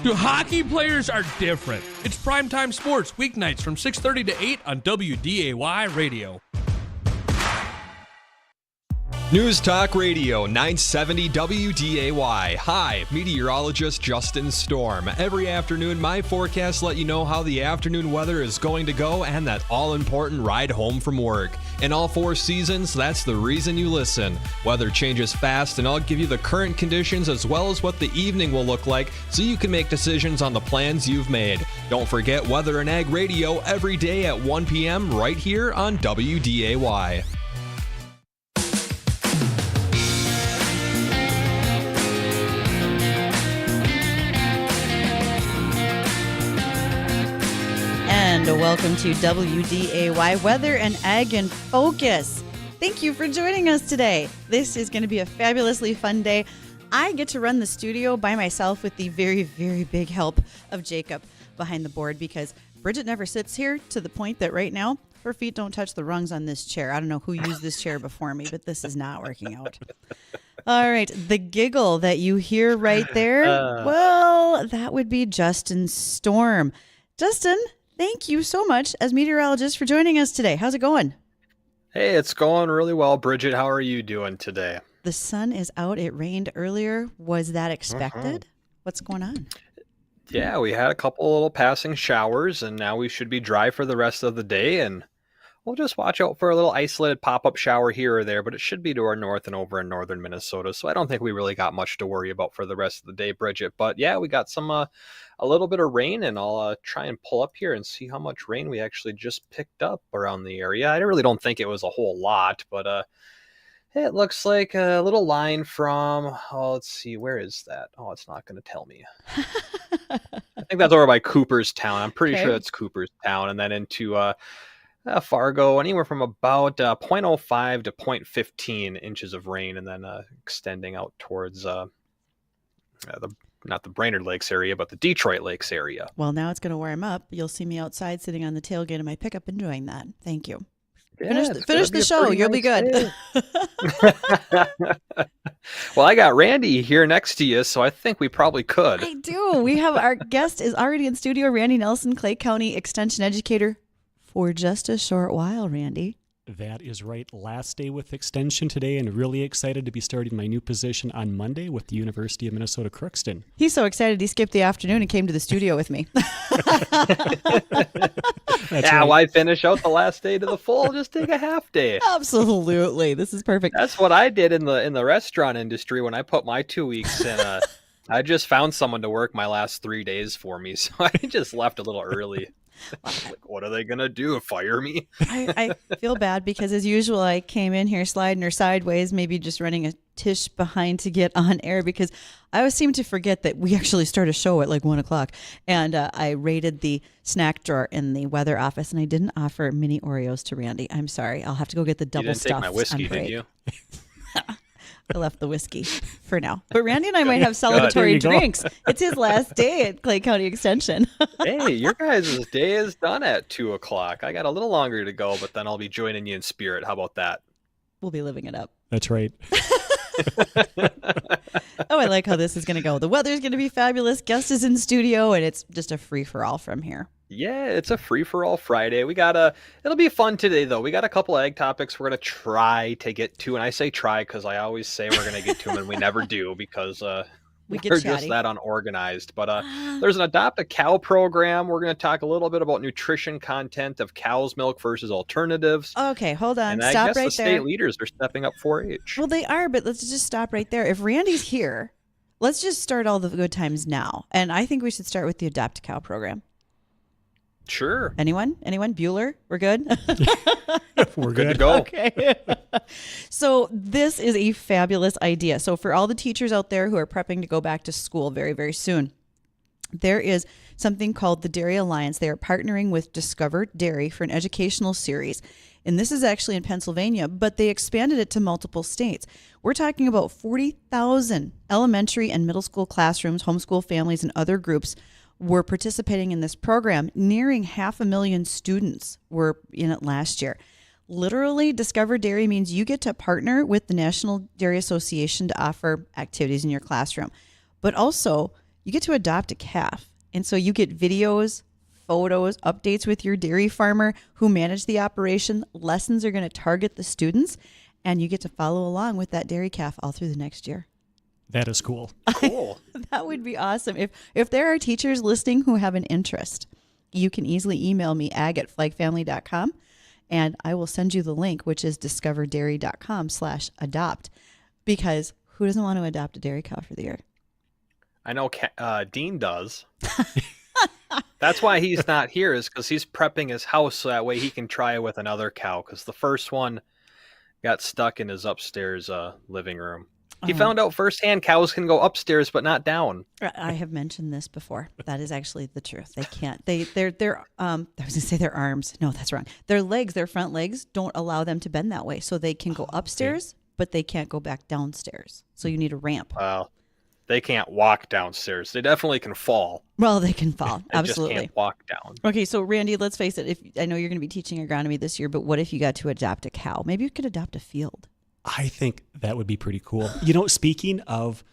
Dude, hockey players are different. It's primetime sports, weeknights from 6:30 to 8 on WDAY radio. News Talk Radio 970 WDAY. Hi, meteorologist Justin Storm. Every afternoon, my forecasts let you know how the afternoon weather is going to go and that all-important ride home from work. In all 4 seasons, that's the reason you listen. Weather changes fast, and I'll give you the current conditions as well as what the evening will look like so you can make decisions on the plans you've made. Don't forget Weather and Ag Radio every day at 1 p.m. right here on WDAY. And welcome to WDAY Weather and Ag in Focus. Thank you for joining us today. This is going to be a fabulously fun day. I get to run the studio by myself with the very, very big help of Jacob behind the board because Bridgette never sits here to the point that right now her feet don't touch the rungs on this chair. I don't know who used this chair before me, but this is not working out. All right, the giggle that you hear right there, well, that would be Justin Storm. Justin, thank you so much as meteorologist for joining us today. How's it going? Hey, it's going really well. Bridgette, how are you doing today? The sun is out. It rained earlier. Was that expected? What's going on? Yeah, we had a couple little passing showers, and now we should be dry for the rest of the day, and we'll just watch out for a little isolated pop-up shower here or there, but it should be to our north and over in northern Minnesota, so I don't think we really got much to worry about for the rest of the day, Bridgette. But yeah, we got some a little bit of rain, and I'll try and pull up here and see how much rain we actually just picked up around the area. I really don't think it was a whole lot, but it looks like a little line from, let's see, where is that? Oh, it's not going to tell me. I think that's over by Cooperstown. I'm pretty sure it's Cooperstown, and then into Fargo, anywhere from about 0.05 to 0.15 inches of rain, and then extending out towards not the Brainerd Lakes area, but the Detroit Lakes area. Well, now it's going to warm up. You'll see me outside sitting on the tailgate of my pickup enjoying that. Thank you. Yeah, finish the show. You'll be good. Well, I got Randy here next to you, so I think we probably could. I do. We have our guest is already in studio, Randy Nelson, Clay County Extension Educator for just a short while, Randy. That is right. Last day with Extension today, and really excited to be starting my new position on Monday with the University of Minnesota Crookston. He's so excited he skipped the afternoon and came to the studio with me. Yeah, why finish out the last day to the full? Just take a half day. Absolutely. This is perfect. That's what I did in the restaurant industry when I put my 2 weeks in. I just found someone to work my last 3 days for me, so I just left a little early. Like, what are they going to do? Fire me? I feel bad because, as usual, I came in here sliding her sideways, maybe just running a tish behind to get on air because I always seem to forget that we actually start a show at like 1 o'clock. And I raided the snack drawer in the weather office, and I didn't offer mini Oreos to Randy. I'm sorry. I'll have to go get the double stuffed. You didn't take my whiskey, did you? I left the whiskey for now. But Randy and I might have celebratory drinks. It's his last day at Clay County Extension. Hey, your guys' day is done at 2 o'clock. I got a little longer to go, but then I'll be joining you in spirit. How about that? We'll be living it up. That's right. Oh, I like how this is going to go. The weather's going to be fabulous. Guest is in studio, and it's just a free-for-all from here. Yeah, it's a free-for-all Friday. It'll be fun today, though. We got a couple ag topics we're going to try to get to, and I say try because I always say we're going to get to them, and we never do because we're just that unorganized. But there's an Adopt a Cow program. We're going to talk a little bit about nutrition content of cow's milk versus alternatives. Okay, hold on. And Stop I guess right there. the state leaders are stepping up 4-H. Well, they are, but let's just stop right there. If Randy's here, let's just start all the good times now. And I think we should start with the Adopt a Cow program. Sure. Anyone? Bueller? We're good? We're good to go. Okay. So this is a fabulous idea. So for all the teachers out there who are prepping to go back to school very, very soon, there is something called the Dairy Alliance. They are partnering with Discover Dairy for an educational series. And this is actually in Pennsylvania, but they expanded it to multiple states. We're talking about 40,000 elementary and middle school classrooms, homeschool families, and other groups were participating in this program. Nearing 500,000 students were in it last year. Literally, Discover Dairy means you get to partner with the National Dairy Association to offer activities in your classroom. But also, you get to adopt a calf. And so you get videos, photos, updates with your dairy farmer who manage the operation. Lessons are going to target the students, and you get to follow along with that dairy calf all through the next year. That is cool. Cool. That would be awesome. If there are teachers listening who have an interest, you can easily email me, ag@flagfamily.com, and I will send you the link, which is discoverdairy.com/adopt, because who doesn't want to adopt a dairy cow for the year? I know Dean does. That's why he's not here, is because he's prepping his house so that way he can try it with another cow, because the first one got stuck in his upstairs living room. He found out firsthand cows can go upstairs but not down. I have mentioned this before. That is actually the truth. They can't. Their I was going to say their arms. No, that's wrong. Their legs, their front legs, don't allow them to bend that way. So they can go upstairs, but they can't go back downstairs. So you need a ramp. Well, they can't walk downstairs. They definitely can fall. Well, they can fall. They Absolutely. just can't walk down. Okay, so Randy, let's face it. If I know you're going to be teaching agronomy this year, but what if you got to adopt a cow? Maybe you could adopt a field. I think that would be pretty cool. Speaking of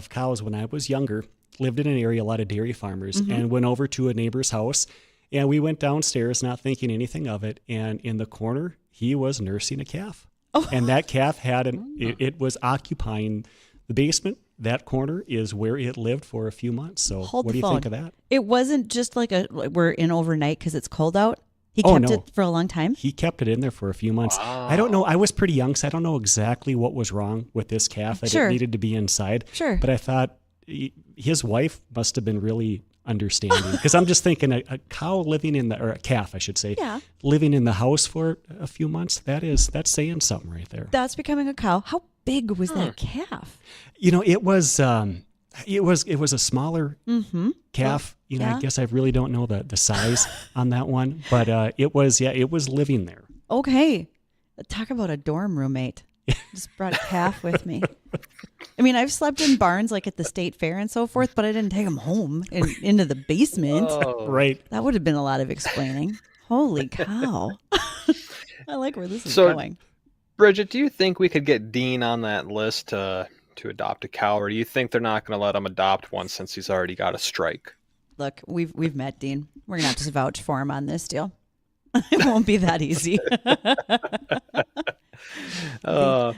cows, when I was younger, lived in an area, a lot of dairy farmers, and went over to a neighbor's house, and we went downstairs not thinking anything of it, and in the corner, he was nursing a calf. Oh. And that calf had it was occupying the basement. That corner is where it lived for a few months. So what do you think of that? It wasn't just like we're in overnight because it's cold out. He kept it for a long time? He kept it in there for a few months. Wow. I don't know. I was pretty young, so I don't know exactly what was wrong with this calf, that it needed to be inside. Sure. But I thought his wife must have been really understanding, because I'm just thinking a cow living or a calf, I should say, living in the house for a few months, that's saying something right there. That's becoming a cow. How big was that calf? It was a smaller calf. I guess I really don't know the size on that one, but it was living there. Okay. Talk about a dorm roommate. Just brought a calf with me. I mean, I've slept in barns like at the state fair and so forth, but I didn't take him home into the basement. Oh. Right. That would have been a lot of explaining. Holy cow. I like where this is going. Bridgette, do you think we could get Dean on that list to adopt a cow, or do you think they're not going to let him adopt one since he's already got a strike? Look, we've met Dean. We're going to have to vouch for him on this deal. It won't be that easy. The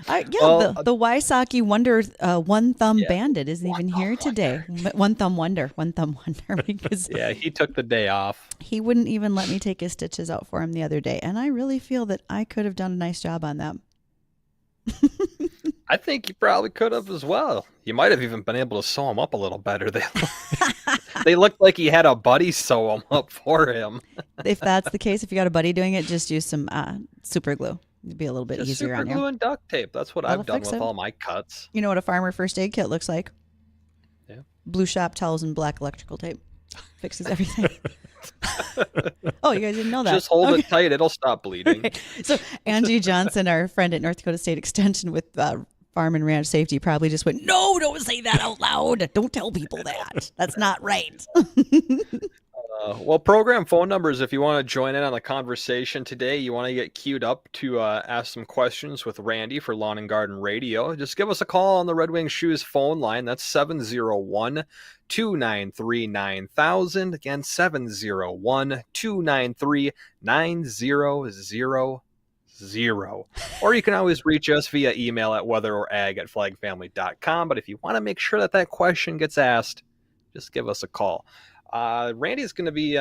Wysocki Wonder One Thumb Bandit isn't even here today. One Thumb Wonder. Because he took the day off. He wouldn't even let me take his stitches out for him the other day, and I really feel that I could have done a nice job on them. I think you probably could have as well. You might have even been able to sew him up a little better. They looked like he had a buddy sew them up for him. If that's the case, if you got a buddy doing it, just use some super glue. It'd be a little bit Just easier on you. Super glue and duct tape. That's what I've done with all my cuts. You know what a farmer first aid kit looks like? Yeah. Blue shop towels and black electrical tape. Fixes everything. Oh, you guys didn't know that. Just hold it tight. It'll stop bleeding. Okay. So Angie Johnson, our friend at North Dakota State Extension with Farm and Ranch Safety, probably just went, "No, don't say that out loud. Don't tell people that. That's not right." Well, program phone numbers, if you want to join in on the conversation today, you want to get queued up to ask some questions with Randy for Lawn and Garden Radio, just give us a call on the Red Wing Shoes phone line. That's 701-293-9000. Again, 701-293-9000. Or you can always reach us via email at weatherorag@flagfamily.com. But if you want to make sure that question gets asked, just give us a call. Randy's going to be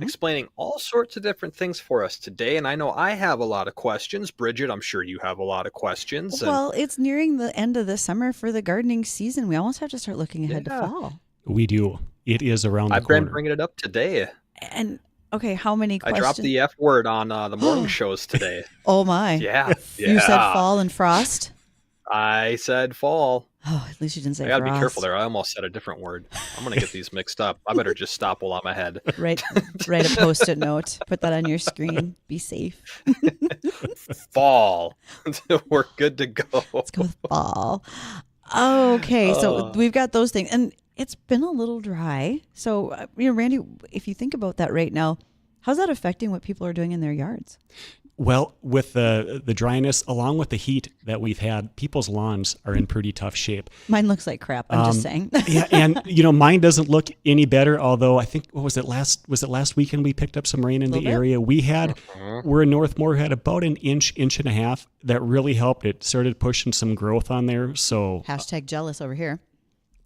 explaining all sorts of different things for us today, and I know I have a lot of questions. Bridgette, I'm sure you have a lot of questions. Well, it's nearing the end of the summer for the gardening season. We almost have to start looking ahead to fall. We do. It is around the corner. I've been bringing it up today. And, okay, how many questions? I dropped the F word on the morning shows today. Oh, my. Yeah. You said fall and frost? I said fall. Oh, at least you didn't say I gotta frost. be careful there. I almost said a different word. I'm gonna get these mixed up. I better just stop while I'm ahead. Write a Post-it note. Put that on your screen. Be safe. Fall. We're good to go. Let's go with fall. Okay, so we've got those things, and it's been a little dry. So, Randy, if you think about that right now, how's that affecting what people are doing in their yards? Well, with the dryness, along with the heat that we've had, people's lawns are in pretty tough shape. Mine looks like crap. I'm just saying. Yeah, and mine doesn't look any better. Although I think was it last weekend we picked up some rain in the area. We're in Northmore, had about an inch and a half that really helped. It started pushing some growth on there. So # jealous over here.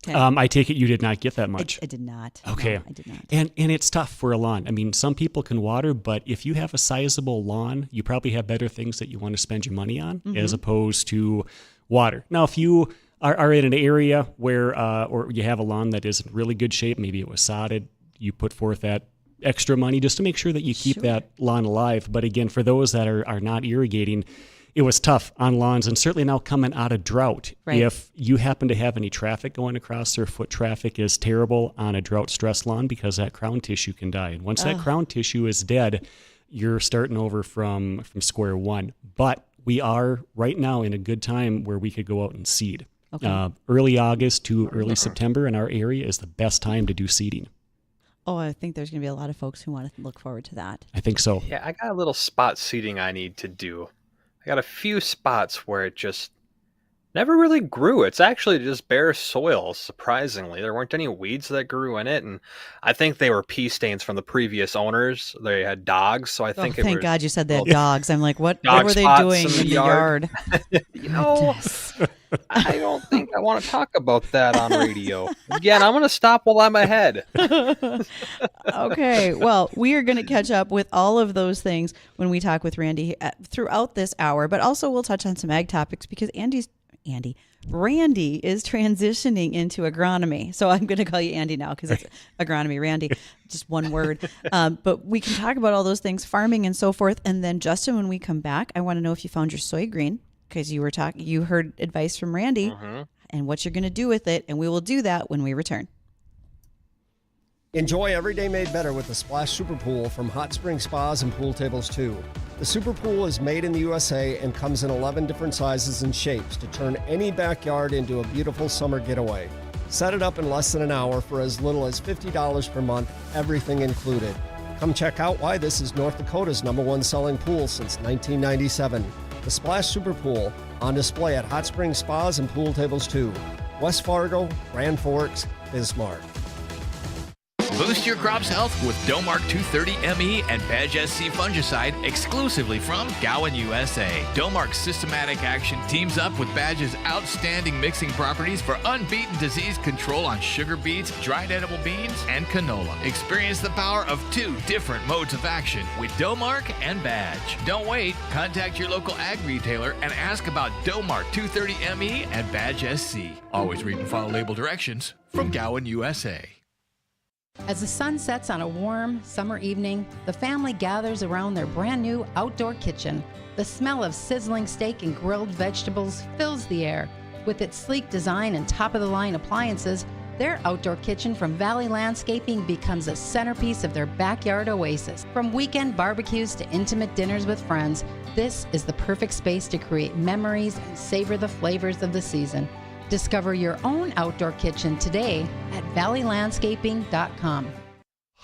Okay. I take it you did not get that much. I did not. Okay. No, I did not. And it's tough for a lawn. I mean, some people can water, but if you have a sizable lawn, you probably have better things that you want to spend your money on as opposed to water. Now, if you are in an area where or you have a lawn that is in really good shape, maybe it was sodded, you put forth that extra money just to make sure that you keep that lawn alive. But again, for those that are not irrigating, it was tough on lawns, and certainly now coming out of drought. Right. If you happen to have any traffic going across there, foot traffic is terrible on a drought-stressed lawn because that crown tissue can die. And once that crown tissue is dead, you're starting over from square one. But we are right now in a good time where we could go out and seed. Okay. Early August to early September in our area is the best time to do seeding. Oh, I think there's going to be a lot of folks who want to look forward to that. I think so. Yeah, I got a little spot seeding I need to do. I got a few spots where it just never really grew. It's actually just bare soil, surprisingly. There weren't any weeds that grew in it, and I think they were pee stains from the previous owners. They had dogs, so I think thank God you said they had dogs. I'm like, what were they doing in the yard? I don't think I want to talk about that on radio. Again, I'm going to stop while I'm ahead. Okay, well, we are going to catch up with all of those things when we talk with Randy throughout this hour, but also we'll touch on some ag topics because Randy is transitioning into agronomy. So I'm going to call you Andy now because it's agronomy, Randy, just one word. But we can talk about all those things, farming and so forth. And then Justin, when we come back, I want to know if you found your soy green because you heard advice from Randy and what you're going to do with it. And we will do that when we return. Enjoy every day made better with the Splash Super Pool from Hot Spring Spas and Pool Tables 2. The Super Pool is made in the USA and comes in 11 different sizes and shapes to turn any backyard into a beautiful summer getaway. Set it up in less than an hour for as little as $50 per month, everything included. Come check out why this is North Dakota's #1 selling pool since 1997. The Splash Super Pool, on display at Hot Spring Spas and Pool Tables 2. West Fargo, Grand Forks, Bismarck. Boost your crop's health with Domark 230 ME and Badge SC fungicide exclusively from Gowan, USA. Domark's systematic action teams up with Badge's outstanding mixing properties for unbeaten disease control on sugar beets, dried edible beans, and canola. Experience the power of 2 different modes of action with Domark and Badge. Don't wait. Contact your local ag retailer and ask about Domark 230 ME and Badge SC. Always read and follow label directions from Gowan, USA. As the sun sets on a warm summer evening, the family gathers around their brand new outdoor kitchen. The smell of sizzling steak and grilled vegetables fills the air. With its sleek design and top-of-the-line appliances, their outdoor kitchen from Valley Landscaping becomes a centerpiece of their backyard oasis. From weekend barbecues to intimate dinners with friends, this is the perfect space to create memories and savor the flavors of the season. Discover your own outdoor kitchen today at valleylandscaping.com.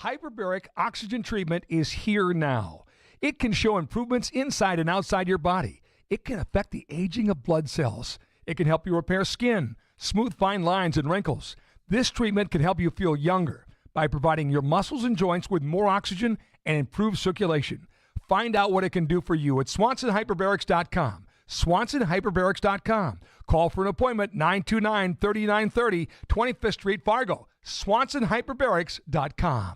Hyperbaric oxygen treatment is here now. It can show improvements inside and outside your body. It can affect the aging of blood cells. It can help you repair skin, smooth fine lines and wrinkles. This treatment can help you feel younger by providing your muscles and joints with more oxygen and improved circulation. Find out what it can do for you at SwansonHyperbarics.com. SwansonHyperbarics.com. Call for an appointment, 929-3930, 25th Street, Fargo. SwansonHyperbarics.com.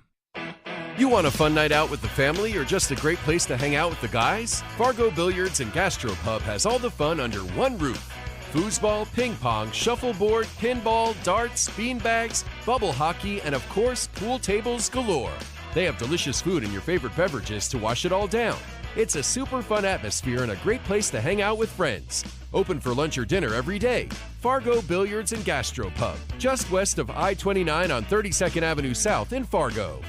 You want a fun night out with the family or just a great place to hang out with the guys? Fargo Billiards and Gastropub has all the fun under one roof. Foosball, ping pong, shuffleboard, pinball, darts, beanbags, bubble hockey, and of course, pool tables galore. They have delicious food and your favorite beverages to wash it all down. It's a super fun atmosphere and a great place to hang out with friends. Open for lunch or dinner every day. Fargo Billiards and Gastropub, just west of I-29 on 32nd Avenue South in Fargo.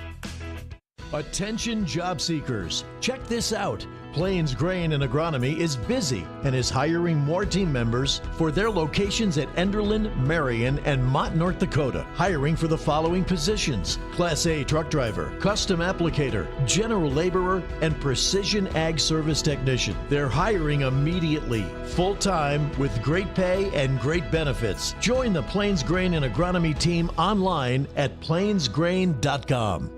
Attention job seekers, check this out. Plains Grain and Agronomy is busy and is hiring more team members for their locations at Enderlin, Marion, and Mott, North Dakota. Hiring for the following positions: Class A truck driver, custom applicator, general laborer, and precision ag service technician. They're hiring immediately, full-time, with great pay and great benefits. Join the Plains Grain and Agronomy team online at plainsgrain.com.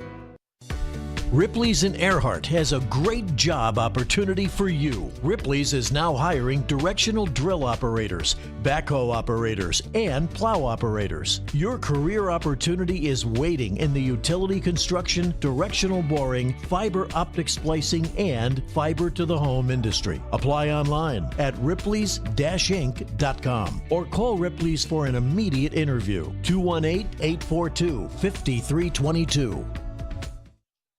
Ripley's in Earhart has a great job opportunity for you. Ripley's is now hiring directional drill operators, backhoe operators, and plow operators. Your career opportunity is waiting in the utility construction, directional boring, fiber optic splicing, and fiber to the home industry. Apply online at ripleys-inc.com or call Ripley's for an immediate interview. 218-842-5322.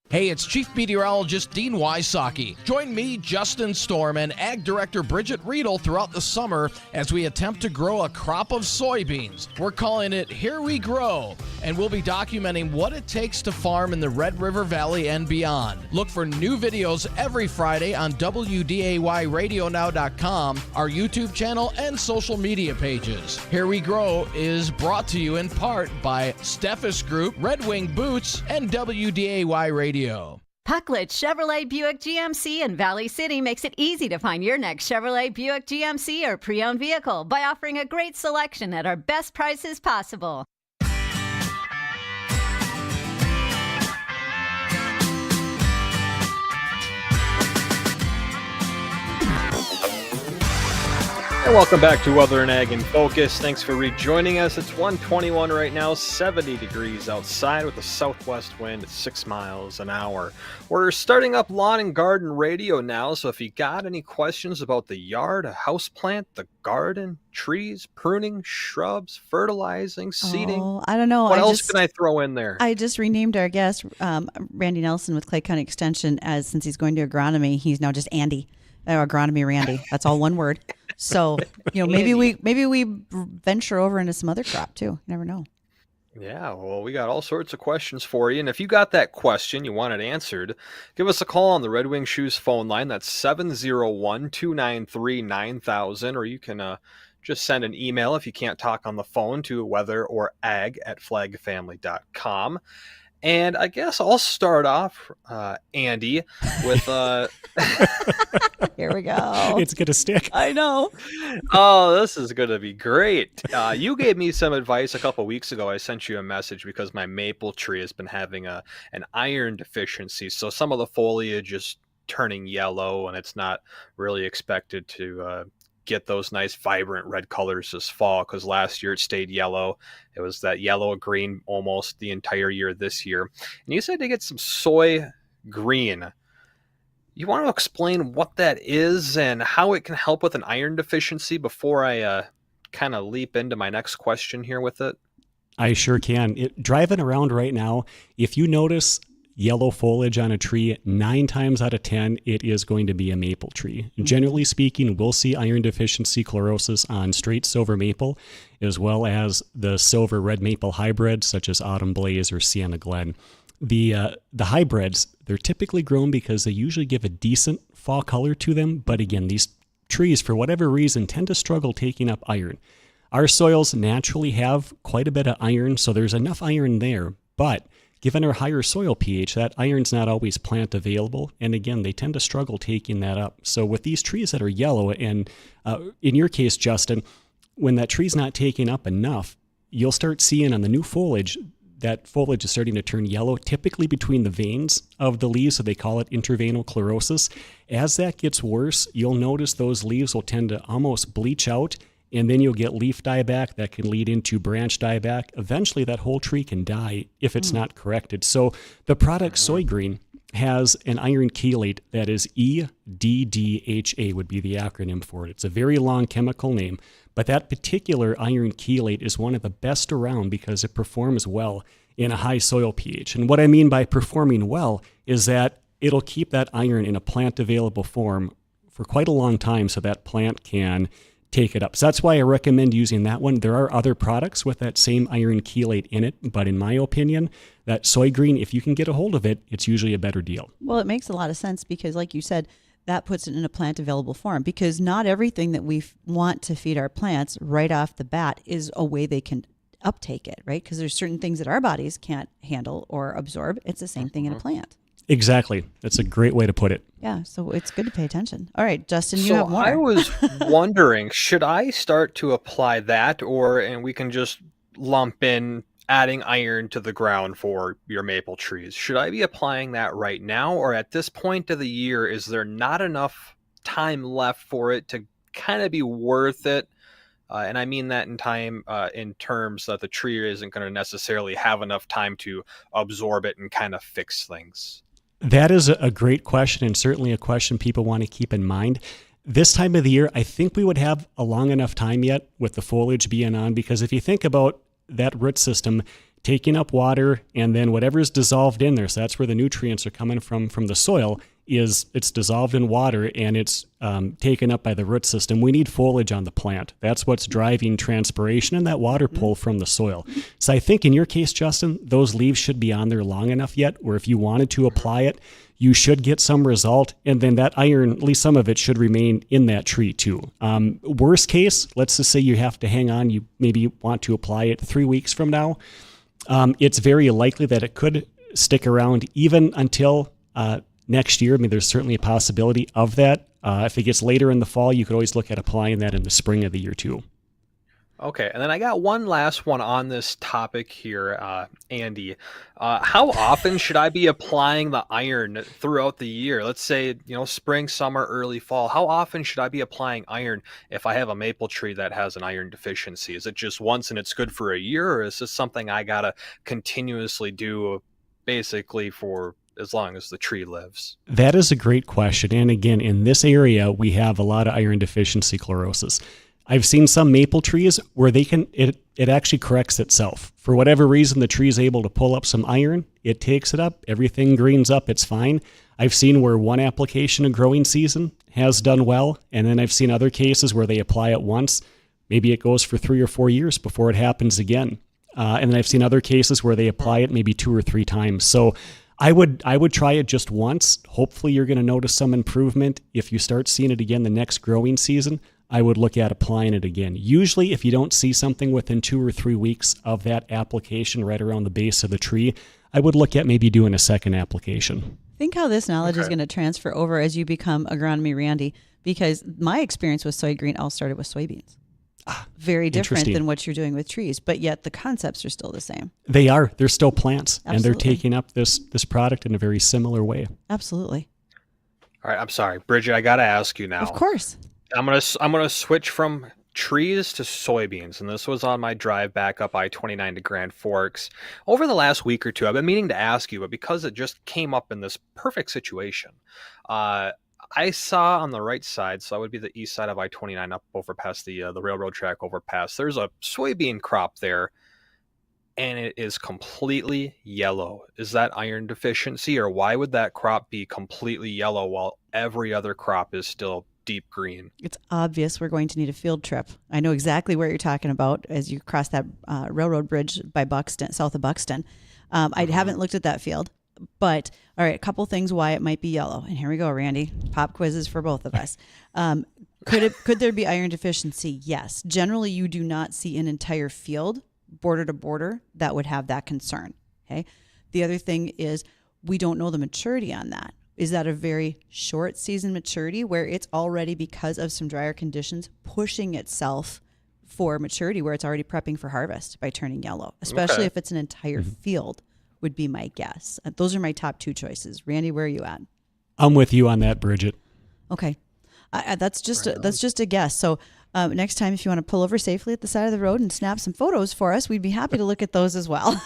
Hey, it's Chief Meteorologist Dean Wysocki. Join me, Justin Storm, and Ag Director Bridgette Readel throughout the summer as we attempt to grow a crop of soybeans. We're calling it Here We Grow, and we'll be documenting what it takes to farm in the Red River Valley and beyond. Look for new videos every Friday on WDAYRadioNow.com, our YouTube channel, and social media pages. Here We Grow is brought to you in part by Steffes Group, Red Wing Boots, and WDAY Radio. Pucklet Chevrolet Buick GMC in Valley City makes it easy to find your next Chevrolet Buick GMC or pre-owned vehicle by offering a great selection at our best prices possible. And welcome back to Weather and Ag in Focus. Thanks for rejoining us. It's 121 right now, 70 degrees outside with a southwest wind at 6 miles an hour. We're starting up lawn and garden radio now, so if you got any questions about the yard, a house plant, the garden, trees, pruning, shrubs, fertilizing, seeding. I don't know. What else can I throw in there? I just renamed our guest, Randy Nelson with Clay County Extension, as since he's going to agronomy, he's now just Andy. Agronomy Randy. That's all one word. So, maybe we venture over into some other crop too. You never know. Yeah, well, we got all sorts of questions for you. And if you got that question, you want it answered, give us a call on the Red Wing Shoes phone line. That's 701-293-9000. Or you can just send an email if you can't talk on the phone to weatherorag@flagfamily.com. And I guess I'll start off, Andy, with... Here we go. It's going to stick. I know. Oh, this is going to be great. You gave me some advice a couple weeks ago. I sent you a message because my maple tree has been having an iron deficiency. So some of the foliage is turning yellow, and it's not really expected to get those nice vibrant red colors this fall, because last year it stayed yellow. It was that yellow green almost the entire year this year. And you said to get some soy green. You want to explain what that is and how it can help with an iron deficiency before I kind of leap into my next question here with it? I sure can. Driving around right now, if you notice yellow foliage on a tree, 9 times out of 10, it is going to be a maple tree. Generally speaking, we'll see iron deficiency chlorosis on straight silver maple, as well as the silver red maple hybrids, such as Autumn Blaze or Sienna Glen. The hybrids, they're typically grown because they usually give a decent fall color to them. But again, these trees, for whatever reason, tend to struggle taking up iron. Our soils naturally have quite a bit of iron, so there's enough iron there. But given our higher soil pH, that iron's not always plant available. And again, they tend to struggle taking that up. So with these trees that are yellow, and in your case, Justin, when that tree's not taking up enough, you'll start seeing on the new foliage, that foliage is starting to turn yellow, typically between the veins of the leaves, so they call it interveinal chlorosis. As that gets worse, you'll notice those leaves will tend to almost bleach out, and then you'll get leaf dieback that can lead into branch dieback. Eventually, that whole tree can die if it's not corrected. So the product Soy Green has an iron chelate that is EDDHA would be the acronym for it. It's a very long chemical name, but that particular iron chelate is one of the best around because it performs well in a high soil pH. And what I mean by performing well is that it'll keep that iron in a plant available form for quite a long time so that plant can take it up. So that's why I recommend using that one. There are other products with that same iron chelate in it, but in my opinion, that Soy Green, if you can get a hold of it, it's usually a better deal. Well, it makes a lot of sense because, like you said, that puts it in a plant available form, because not everything that we want to feed our plants right off the bat is a way they can uptake it, right? Because there's certain things that our bodies can't handle or absorb. It's the same thing in a plant. Exactly. That's a great way to put it. Yeah, so it's good to pay attention. All right, Justin, you have more. I was wondering, should I start to apply that, and we can just lump in adding iron to the ground for your maple trees? Should I be applying that right now, or at this point of the year, is there not enough time left for it to kind of be worth it? And I mean that in terms that the tree isn't going to necessarily have enough time to absorb it and kind of fix things. That is a great question, and certainly a question people want to keep in mind. This time of the year, I think we would have a long enough time yet with the foliage being on, because if you think about that root system taking up water, and then whatever's dissolved in there, so that's where the nutrients are coming from the soil, it's dissolved in water and it's taken up by the root system. We need foliage on the plant. That's what's driving transpiration and that water pull from the soil. So I think in your case, Justin, those leaves should be on there long enough yet, where if you wanted to apply it, you should get some result, and then that iron, at least some of it, should remain in that tree too. Worst case, let's just say you have to hang on, you maybe want to apply it 3 weeks from now. It's very likely that it could stick around even until next year. I mean, there's certainly a possibility of that. If it gets later in the fall, you could always look at applying that in the spring of the year too. Okay, and then I got one last one on this topic here, Andy. How often should I be applying the iron throughout the year? Let's say, spring, summer, early fall. How often should I be applying iron if I have a maple tree that has an iron deficiency? Is it just once and it's good for a year, or is this something I gotta continuously do basically for as long as the tree lives? That is a great question. And again, in this area, we have a lot of iron deficiency chlorosis. I've seen some maple trees where it actually corrects itself. For whatever reason, the tree is able to pull up some iron. It takes it up. Everything greens up. It's fine. I've seen where one application of growing season has done well. And then I've seen other cases where they apply it once. Maybe it goes for 3 or 4 years before it happens again. And then I've seen other cases where they apply it maybe 2 or 3 times. So I would try it just once. Hopefully you're going to notice some improvement. If you start seeing it again the next growing season, I would look at applying it again. Usually if you don't see something within 2 or 3 weeks of that application right around the base of the tree, I would look at maybe doing a second application. Think how this knowledge is going to transfer over as you become agronomy Randy, because my experience with soy green all started with soybeans. Very different than what you're doing with trees, but yet the concepts are still the same. They are. They're still plants. Absolutely. And they're taking up this product in a very similar way. Absolutely. All right, I'm sorry, Bridget, I got to ask you now. Of course. I'm gonna switch from trees to soybeans, and this was on my drive back up I-29 to Grand Forks. Over the last week or two, I've been meaning to ask you, but because it just came up in this perfect situation, I saw on the right side, so that would be the east side of I-29 up over past the railroad track overpass, there's a soybean crop there, and it is completely yellow. Is that iron deficiency, or why would that crop be completely yellow while every other crop is still deep green? It's obvious we're going to need a field trip. I know exactly where you're talking about as you cross that railroad bridge by Buxton, south of Buxton. I haven't looked at that field, but all right, a couple things why it might be yellow. And here we go, Randy. Pop quizzes for both of us. Could there be iron deficiency? Yes. Generally, you do not see an entire field border to border that would have that concern. Okay. The other thing is we don't know the maturity on that. Is that a very short season maturity where it's already, because of some drier conditions, pushing itself for maturity where it's already prepping for harvest by turning yellow, especially if it's an entire field, would be my guess. Those are my top 2 choices. Randy, where are you at? I'm with you on that, Bridget. Okay. That's just a guess. So next time, if you want to pull over safely at the side of the road and snap some photos for us, we'd be happy to look at those as well.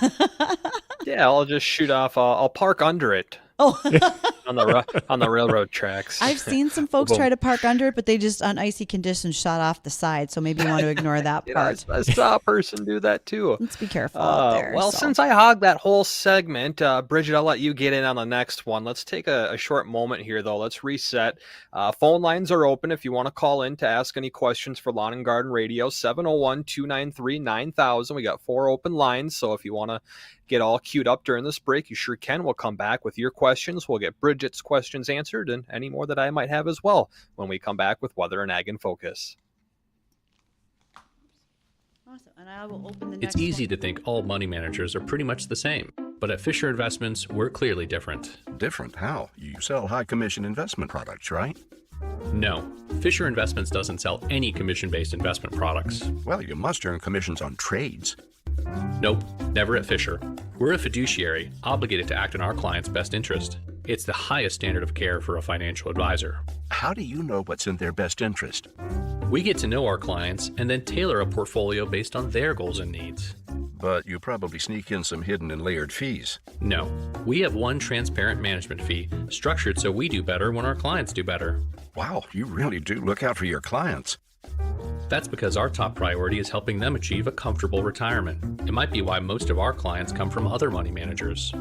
Yeah, I'll just shoot off. I'll park under it. Oh, on the railroad tracks. I've seen some folks try to park under it, but they just, on icy conditions, shot off the side. So maybe you want to ignore that part. I saw a person do that too. Let's be careful out there. Well, since I hogged that whole segment, Bridget, I'll let you get in on the next one. Let's take a short moment here, though. Let's reset. Phone lines are open if you want to call in to ask any questions for Lawn and Garden Radio. 701-293-9000. We got 4 open lines, so if you want to get all queued up during this break, you sure can. We'll come back with your questions. We'll get Bridget Bridgette's questions answered and any more that I might have as well when we come back with Weather and Ag in Focus. Awesome. And I will open the It's next easy one. to think all money managers are pretty much the same, but at Fisher Investments, we're clearly different. Different? How? You sell high commission investment products, right? No, Fisher Investments doesn't sell any commission-based investment products. Well, you must earn commissions on trades. Nope, never at Fisher. We're a fiduciary, obligated to act in our client's best interest. It's the highest standard of care for a financial advisor. How do you know what's in their best interest? We get to know our clients and then tailor a portfolio based on their goals and needs. But you probably sneak in some hidden and layered fees. No, we have one transparent management fee, structured so we do better when our clients do better. Wow, you really do look out for your clients. That's because our top priority is helping them achieve a comfortable retirement. It might be why most of our clients come from other money managers.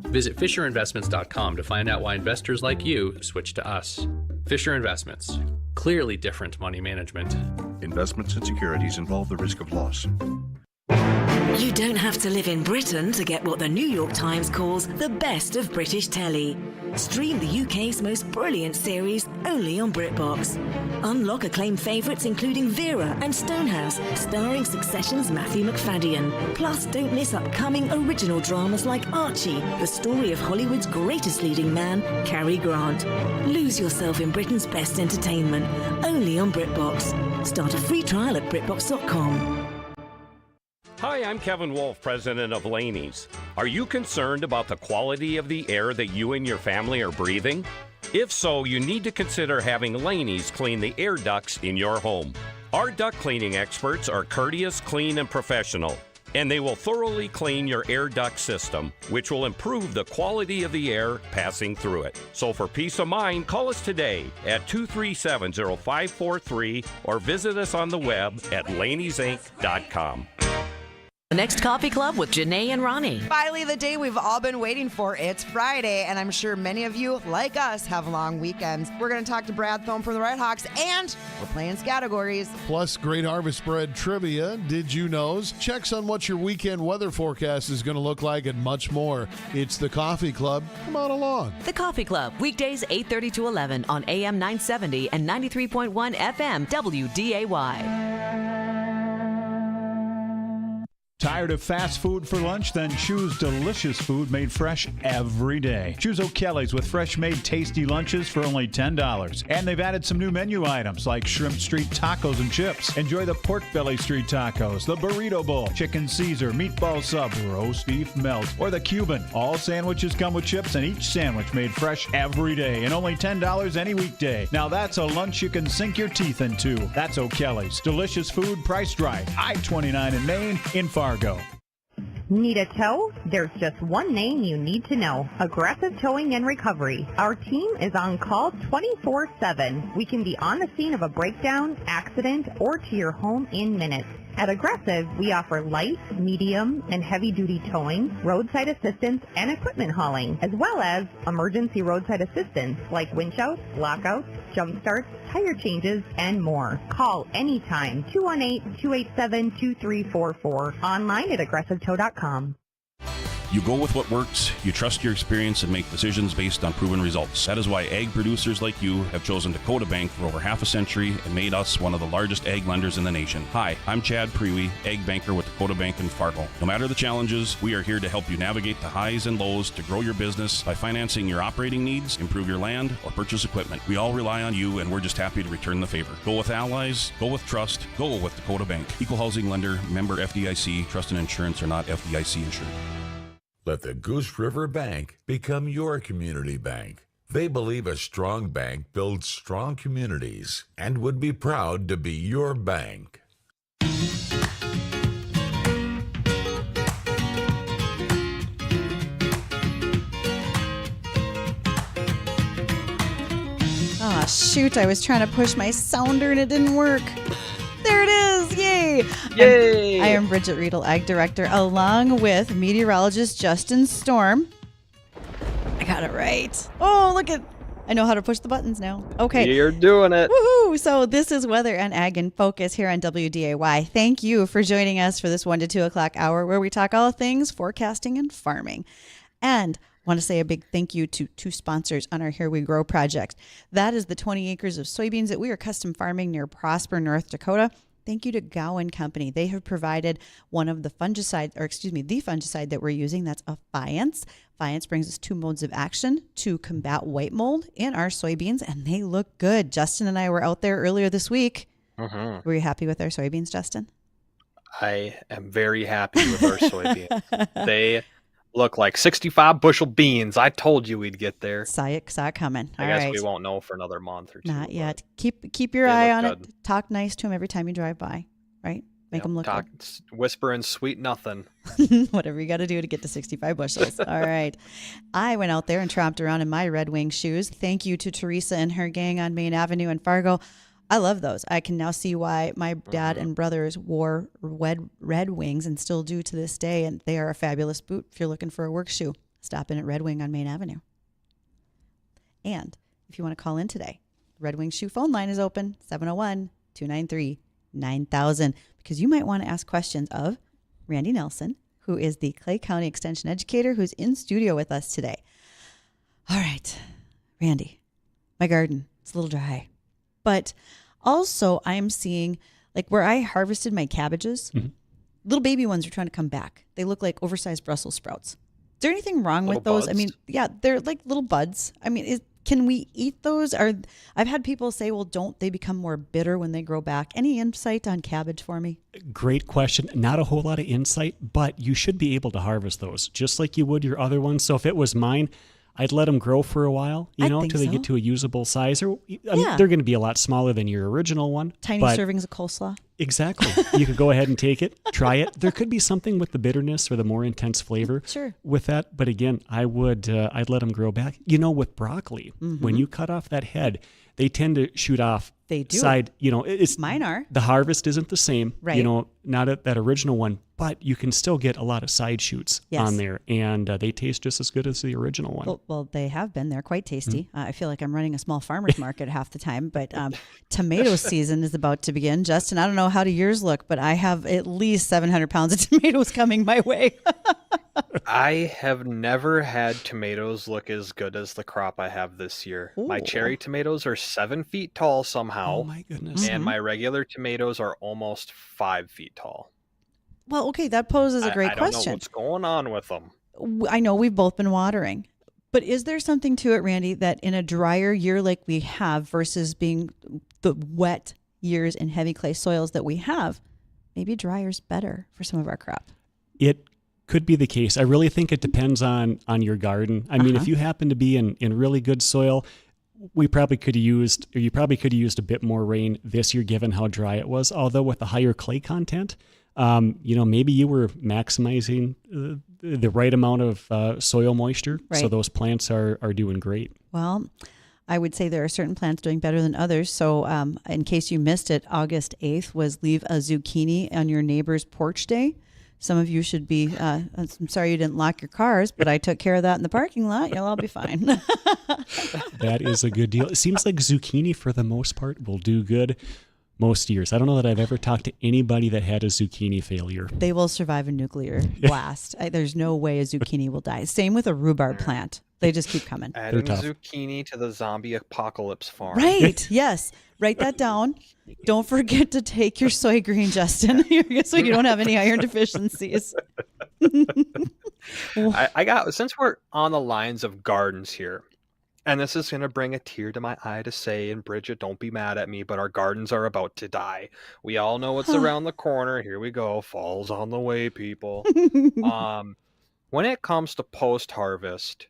Visit FisherInvestments.com to find out why investors like you switch to us. Fisher Investments. Clearly different money management. Investments and securities involve the risk of loss. You don't have to live in Britain to get what the New York Times calls the best of British telly. Stream the UK's most brilliant series only on BritBox. Unlock acclaimed favourites including Vera and Stonehouse, starring Succession's Matthew McFadden. Plus, don't miss upcoming original dramas like Archie, the story of Hollywood's greatest leading man, Cary Grant. Lose yourself in Britain's best entertainment, only on BritBox. Start a free trial at BritBox.com. Hi, I'm Kevin Wolf, president of Laney's. Are you concerned about the quality of the air that you and your family are breathing? If so, you need to consider having Laney's clean the air ducts in your home. Our duct cleaning experts are courteous, clean, and professional, and they will thoroughly clean your air duct system, which will improve the quality of the air passing through it. So for peace of mind, call us today at 237-0543 or visit us on the web at laneysinc.com. The next Coffee Club with Janae and Ronnie. Finally, the day we've all been waiting for. It's Friday, and I'm sure many of you, like us, have long weekends. We're going to talk to Brad Thome from the Red Hawks, and we're playing categories. Plus, great harvest spread trivia, did you knows, checks on what your weekend weather forecast is going to look like, and much more. It's the Coffee Club. Come on along. The Coffee Club, weekdays 8:30 to 11 on AM 970 and 93.1 FM WDAY. Tired of fast food for lunch? Then choose delicious food made fresh every day. Choose O'Kelly's with fresh-made tasty lunches for only $10. And they've added some new menu items like Shrimp Street Tacos and Chips. Enjoy the Pork Belly Street Tacos, the Burrito Bowl, Chicken Caesar, Meatball Sub, Roast Beef Melt, or the Cuban. All sandwiches come with chips, and each sandwich made fresh every day and only $10 any weekday. Now that's a lunch you can sink your teeth into. That's O'Kelly's. Delicious food priced right. I-29 in Maine, in Fargo. Need a tow? There's just one name you need to know. Aggressive Towing and Recovery. Our team is on call 24/7. We can be on the scene of a breakdown, accident, or to your home in minutes. At Aggressive, we offer light, medium, and heavy-duty towing, roadside assistance, and equipment hauling, as well as emergency roadside assistance like winch outs, lockouts, jump starts, tire changes, and more. Call anytime, 218-287-2344, online at aggressivetow.com. You go with what works, you trust your experience, and make decisions based on proven results. That is why ag producers like you have chosen Dakota Bank for over half a century and made us one of the largest ag lenders in the nation. Hi, I'm Chad Prewy, ag banker with Dakota Bank in Fargo. No matter the challenges, we are here to help you navigate the highs and lows to grow your business by financing your operating needs, improve your land, or purchase equipment. We all rely on you, and we're just happy to return the favor. Go with allies, go with trust, go with Dakota Bank. Equal housing lender, member FDIC, trust and insurance are not FDIC insured. Let the Goose River Bank become your community bank. They believe a strong bank builds strong communities and would be proud to be your bank. Ah, shoot, I was trying to push my sounder and it didn't work. There it is! Yay! Yay! I am Bridgette Readel, Ag Director, along with meteorologist Justin Storm. I got it right. Oh, look at... I know how to push the buttons now. Okay. You're doing it. Woohoo! So this is Weather and Ag in Focus here on WDAY. Thank you for joining us for this 1 to 2 o'clock hour where we talk all things forecasting and farming. And want to say a big thank you to two sponsors on our Here We Grow project. That is the 20 acres of soybeans that we are custom farming near Prosper, North Dakota. Thank you to Gowan Company. They have provided one of the fungicide that we're using. That's a Fiance. Fiance brings us 2 modes of action to combat white mold in our soybeans, and they look good. Justin and I were out there earlier this week. Were you happy with our soybeans, Justin? I am very happy with our soybeans. They look like 65 bushel beans. I told you we'd get there. Saw it coming. I guess we won't know for another month or two. Not yet. Keep your eye on it. Talk nice to them every time you drive by, right? Make them look good. Whispering sweet nothing. Whatever you got to do to get to 65 bushels. All right. I went out there and tromped around in my Red Wing shoes. Thank you to Teresa and her gang on Main Avenue in Fargo. I love those. I can now see why my dad and brothers wore Red Wings and still do to this day. And they are a fabulous boot if you're looking for a work shoe. Stop in at Red Wing on Main Avenue. And if you want to call in today, Red Wing shoe phone line is open, 701-293-9000, because you might want to ask questions of Randy Nelson, who is the Clay County Extension Educator, who's in studio with us today. All right, Randy, my garden, it's a little dry. But also I'm seeing, like where I harvested my cabbages, little baby ones are trying to come back. They look like oversized Brussels sprouts. Is there anything wrong with those? Buds? I mean, yeah, they're like little buds. I mean, can we eat those? I've had people say, well, don't they become more bitter when they grow back? Any insight on cabbage for me? Great question. Not a whole lot of insight, but you should be able to harvest those just like you would your other ones. So if it was mine, I'd let them grow for a while, till they get to a usable size. Or I mean, they're going to be a lot smaller than your original one. Tiny servings of coleslaw. Exactly. You could go ahead and take it, try it. There could be something with the bitterness or the more intense flavor with that. But again, I'd let them grow back. With broccoli, when you cut off that head, they tend to shoot off. They do. Side, mine are. The harvest isn't the same, right. Not at that original one, but you can still get a lot of side shoots on there, and they taste just as good as the original one. Well, they have been. They're quite tasty. I feel like I'm running a small farmer's market half the time, but tomato season is about to begin. Justin, I don't know how do yours look, but I have at least 700 pounds of tomatoes coming my way. I have never had tomatoes look as good as the crop I have this year. Ooh. My cherry tomatoes are 7 feet tall somehow. Oh my goodness. And my regular tomatoes are almost 5 feet tall. Well, okay, that poses a great question. I don't know what's going on with them. I know we've both been watering, but is there something to it, Randy, that in a drier year like we have versus being the wet years in heavy clay soils that we have, maybe dryer's better for some of our crop? It could be the case. I really think it depends on your garden. I mean, if you happen to be in really good soil, you probably could have used a bit more rain this year given how dry it was. Although with the higher clay content, maybe you were maximizing the right amount of soil moisture. Right. So those plants are doing great. Well, I would say there are certain plants doing better than others. So in case you missed it, August 8th was Leave a Zucchini on Your Neighbor's Porch Day. Some of you should be, I'm sorry you didn't lock your cars, but I took care of that in the parking lot. You'll all be fine. That is a good deal. It seems like zucchini, for the most part, will do good most years. I don't know that I've ever talked to anybody that had a zucchini failure. They will survive a nuclear blast. There's no way a zucchini will die. Same with a rhubarb plant. They just keep coming. Adding zucchini to the zombie apocalypse farm. Right. Yes. Write that down. Don't forget to take your soy green, Justin, so you don't have any iron deficiencies. I got, since we're on the lines of gardens here, and this is going to bring a tear to my eye to say, and Bridgette, don't be mad at me, but our gardens are about to die. We all know what's around the corner. Here we go. Fall's on the way, people. When it comes to post-harvest,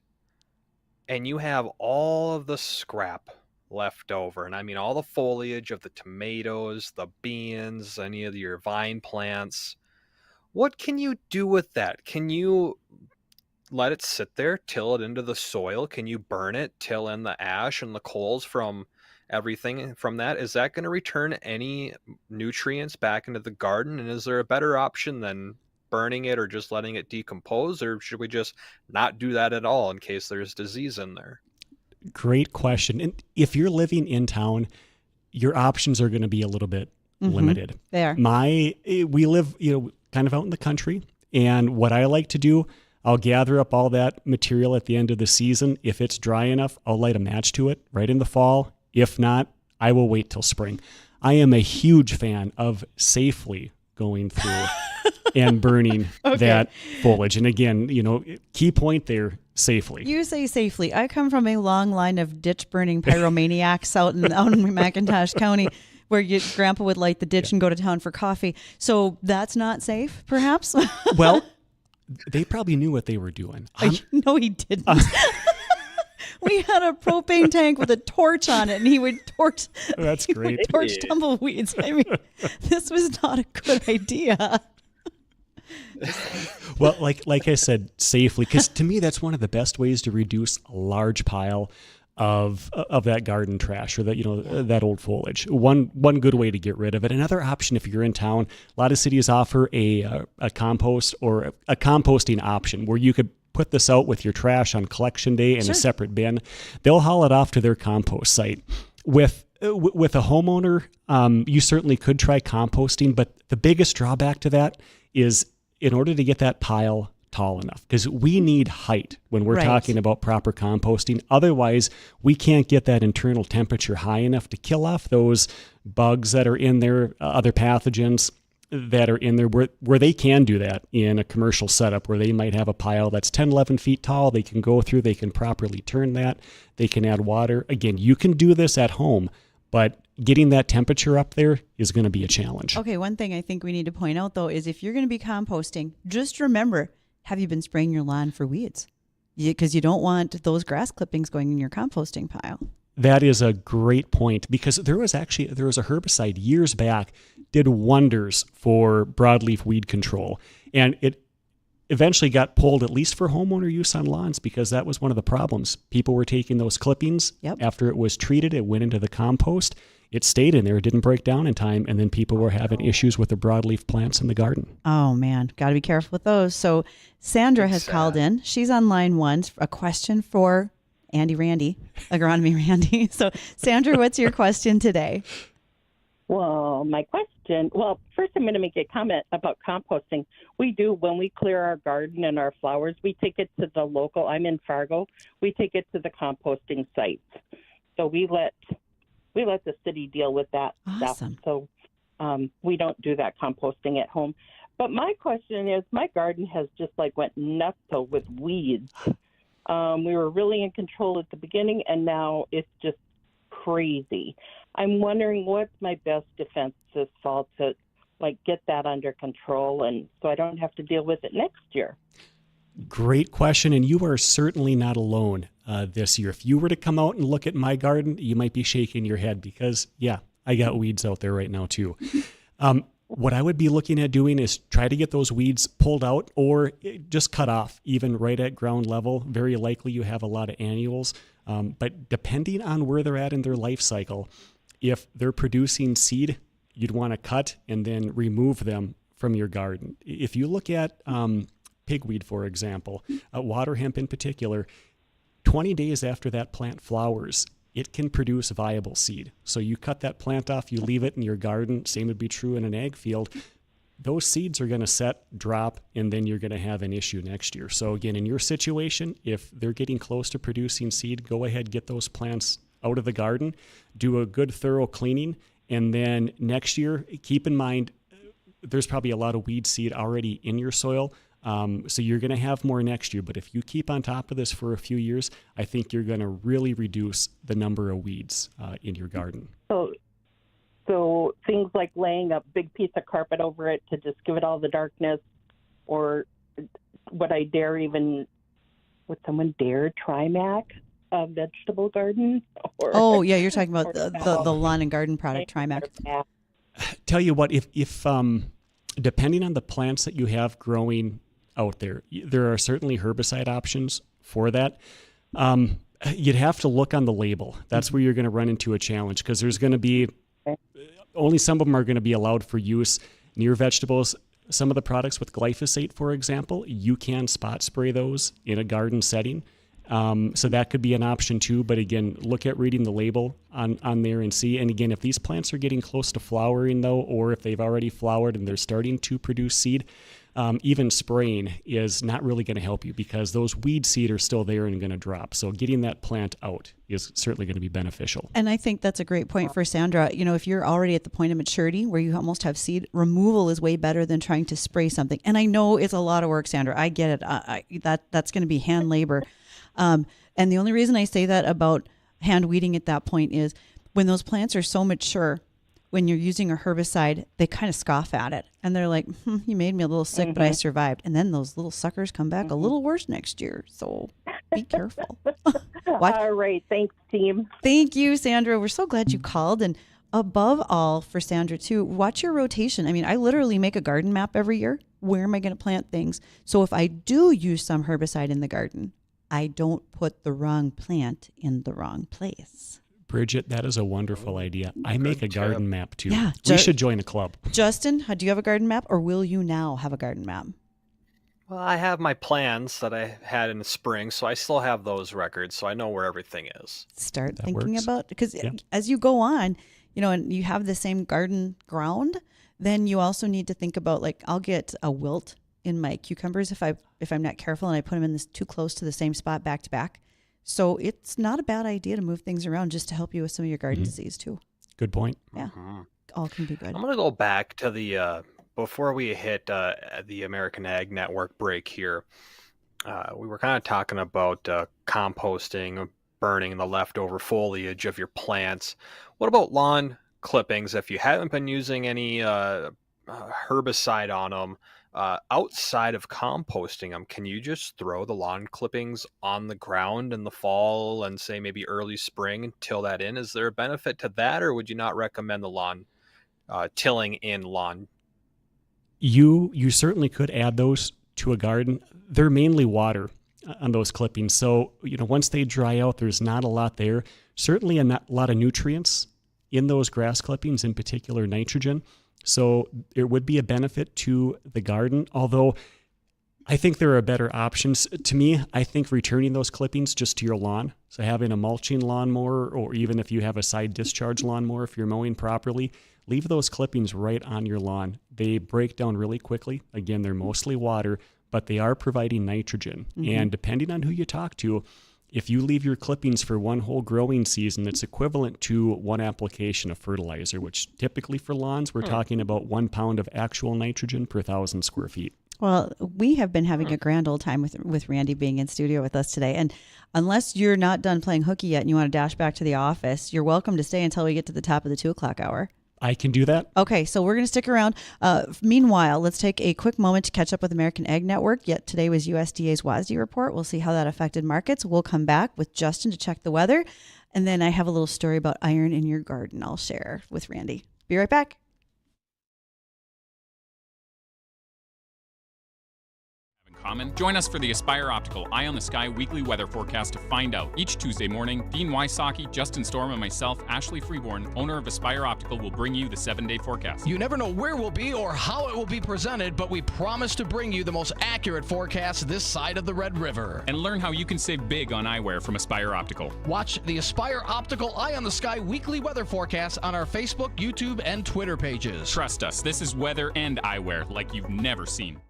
and you have all of the scrap left over, and I mean all the foliage of the tomatoes, the beans, any of your vine plants, what can you do with that? Can you let it sit there, till it into the soil? Can you burn it, till in the ash and the coals from everything from that? Is that going to return any nutrients back into the garden? And is there a better option than burning it or just letting it decompose? Or should we just not do that at all in case there's disease in there? Great question. And if you're living in town, your options are going to be a little bit limited. They are. We live, kind of out in the country. And what I like to do, I'll gather up all that material at the end of the season. If it's dry enough, I'll light a match to it right in the fall. If not, I will wait till spring. I am a huge fan of safely going through and burning that foliage. And again, key point there, safely. You say safely. I come from a long line of ditch burning pyromaniacs out in McIntosh County, where your grandpa would light the ditch and go to town for coffee. So that's not safe, perhaps? Well, they probably knew what they were doing. No, he didn't. We had a propane tank with a torch on it, and he would torch. That's great. Torch tumbleweeds. I mean, this was not a good idea. Well, like I said, safely, because to me that's one of the best ways to reduce a large pile of that garden trash or that old foliage. One good way to get rid of it. Another option, if you're in town, a lot of cities offer a compost or a composting option where you could put this out with your trash on collection day in a separate bin. They'll haul it off to their compost site. With a homeowner, you certainly could try composting, but the biggest drawback to that is in order to get that pile tall enough, because we need height when we're talking about proper composting. Otherwise, we can't get that internal temperature high enough to kill off those bugs that are in there, other pathogens that are in there, where they can do that in a commercial setup where they might have a pile that's 10, 11 feet tall. They can go through, they can properly turn that, they can add water. Again, you can do this at home, but getting that temperature up there is going to be a challenge. Okay, one thing I think we need to point out, though, is if you're going to be composting, just remember, have you been spraying your lawn for weeds? Because you don't want those grass clippings going in your composting pile. That is a great point, because there was a herbicide years back, did wonders for broadleaf weed control. And it eventually got pulled, at least for homeowner use on lawns, because that was one of the problems. People were taking those clippings. After it was treated, it went into the compost. It stayed in there. It didn't break down in time. And then people were having issues with the broadleaf plants in the garden. Oh, man. Got to be careful with those. So Sandra has called in. She's on line one. A question for Agronomy Randy. So Sandra, what's your question today? Well, my question, first I'm going to make a comment about composting. We do, when we clear our garden and our flowers, we take it to the local, I'm in Fargo, we take it to the composting sites. So we let the city deal with that stuff. So we don't do that composting at home. But my question is, my garden has just went nuts with weeds. We were really in control at the beginning, and now it's just crazy. I'm wondering what's my best defense this fall to get that under control, and so I don't have to deal with it next year. Great question, and you are certainly not alone this year. If you were to come out and look at my garden, you might be shaking your head because, I got weeds out there right now too. What I would be looking at doing is try to get those weeds pulled out or just cut off, even right at ground level. Very likely you have a lot of annuals, but depending on where they're at in their life cycle, if they're producing seed, you'd want to cut and then remove them from your garden. If you look at pigweed, for example, water hemp in particular, 20 days after that plant flowers, it can produce viable seed. So you cut that plant off, you leave it in your garden. Same would be true in an ag field. Those seeds are going to set, drop, and then you're going to have an issue next year. So again, in your situation, if they're getting close to producing seed, go ahead, get those plants out of the garden, do a good thorough cleaning, and then next year, keep in mind, there's probably a lot of weed seed already in your soil. So you're going to have more next year, but if you keep on top of this for a few years, I think you're going to really reduce the number of weeds in your garden. So things like laying a big piece of carpet over it to just give it all the darkness, or would someone dare Trimac a vegetable garden? You're talking about the lawn and garden product Trimac. Tell you what, if depending on the plants that you have growing out there, there are certainly herbicide options for that. You'd have to look on the label. That's where you're going to run into a challenge, because there's going to be only some of them are going to be allowed for use near vegetables. Some of the products with glyphosate, for example, you can spot spray those in a garden setting. So that could be an option too. But again, look at reading the label on there and see. And again, if these plants are getting close to flowering though, or if they've already flowered and they're starting to produce seed, even spraying is not really going to help you because those weed seed are still there and going to drop. So getting that plant out is certainly going to be beneficial. And I think that's a great point for Sandra. If you're already at the point of maturity where you almost have seed, removal is way better than trying to spray something. And I know it's a lot of work, Sandra. I get it. That's going to be hand labor. And the only reason I say that about hand weeding at that point is when those plants are so mature, when you're using a herbicide, they kind of scoff at it. And they're like, you made me a little sick, but I survived. And then those little suckers come back a little worse next year. So be careful. All right. Thanks, team. Thank you, Sandra. We're so glad you called. And above all, for Sandra, too, watch your rotation. I mean, I literally make a garden map every year. Where am I going to plant things? So if I do use some herbicide in the garden, I don't put the wrong plant in the wrong place. Bridgette, that is a wonderful idea. I make a garden map too. Yeah, we should join a club. Justin, do you have a garden map, or will you now have a garden map? Well, I have my plans that I had in the spring, so I still have those records, so I know where everything is. Start That thinking works. about, because as you go on, and you have the same garden ground, then you also need to think about, like, I'll get a wilt in my cucumbers if I'm not careful and I put them in this too close to the same spot back to back. So it's not a bad idea to move things around just to help you with some of your garden disease too. Good point. Yeah, all can be good. I'm going to go back to the, before we hit the American Ag Network break here, we were kind of talking about composting, burning the leftover foliage of your plants. What about lawn clippings? If you haven't been using any herbicide on them, outside of composting them, can you just throw the lawn clippings on the ground in the fall and say maybe early spring and till that in? Is there a benefit to that, or would you not recommend the lawn tilling in lawn? You certainly could add those to a garden. They're mainly water on those clippings. So, once they dry out, there's not a lot there. Certainly a lot of nutrients in those grass clippings, in particular nitrogen. So it would be a benefit to the garden, although I think there are better options. To me, I think returning those clippings just to your lawn, so having a mulching lawnmower, or even if you have a side discharge lawnmower, if you're mowing properly, leave those clippings right on your lawn. They break down really quickly. Again, they're mostly water, but they are providing nitrogen. And depending on who you talk to, if you leave your clippings for one whole growing season, it's equivalent to one application of fertilizer, which typically for lawns, we're talking about 1 pound of actual nitrogen per 1,000 square feet. Well, we have been having a grand old time with Randy being in studio with us today. And unless you're not done playing hooky yet and you want to dash back to the office, you're welcome to stay until we get to the top of the 2 o'clock hour. I can do that. Okay, so we're going to stick around. Meanwhile, let's take a quick moment to catch up with American Ag Network. Yet today was USDA's WDAY report. We'll see how that affected markets. We'll come back with Justin to check the weather. And then I have a little story about iron in your garden I'll share with Randy. Be right back. Join us for the Aspire Optical Eye on the Sky weekly weather forecast to find out. Each Tuesday morning, Dean Wysocki, Justin Storm, and myself, Ashley Freeborn, owner of Aspire Optical, will bring you the 7-day forecast. You never know where we'll be or how it will be presented, but we promise to bring you the most accurate forecast this side of the Red River. And learn how you can save big on eyewear from Aspire Optical. Watch the Aspire Optical Eye on the Sky weekly weather forecast on our Facebook, YouTube, and Twitter pages. Trust us, this is weather and eyewear like you've never seen.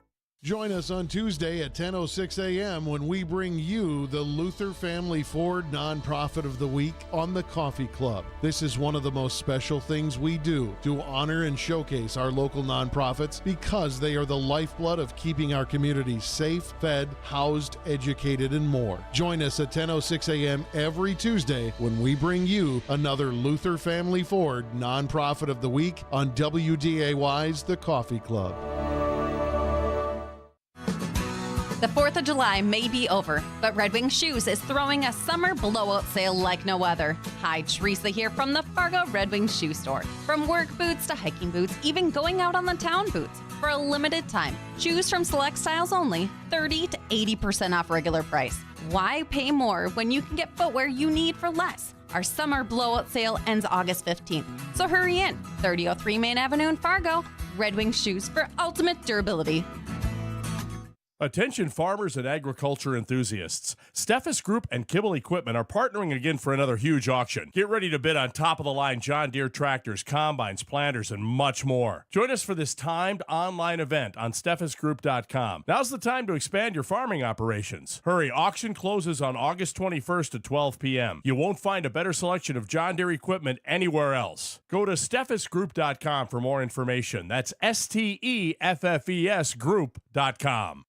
Join us on Tuesday at 10:06 a.m. when we bring you the Luther Family Ford Nonprofit of the Week on the Coffee Club. This is one of the most special things we do to honor and showcase our local nonprofits because they are the lifeblood of keeping our communities safe, fed, housed, educated, and more. Join us at 10:06 a.m. every Tuesday when we bring you another Luther Family Ford Nonprofit of the Week on WDAY's The Coffee Club. The 4th of July may be over, but Red Wing Shoes is throwing a summer blowout sale like no other. Hi, Teresa here from the Fargo Red Wing Shoe Store. From work boots to hiking boots, even going out on the town boots. For a limited time, choose from select styles only, 30 to 80% off regular price. Why pay more when you can get footwear you need for less? Our summer blowout sale ends August 15th, so hurry in. 3003 Main Avenue in Fargo. Red Wing Shoes for ultimate durability. Attention farmers and agriculture enthusiasts. Steffes Group and Kibble Equipment are partnering again for another huge auction. Get ready to bid on top-of-the-line John Deere tractors, combines, planters, and much more. Join us for this timed online event on steffesgroup.com. Now's the time to expand your farming operations. Hurry, auction closes on August 21st at 12 p.m. You won't find a better selection of John Deere equipment anywhere else. Go to steffesgroup.com for more information. That's STEFFES group.com.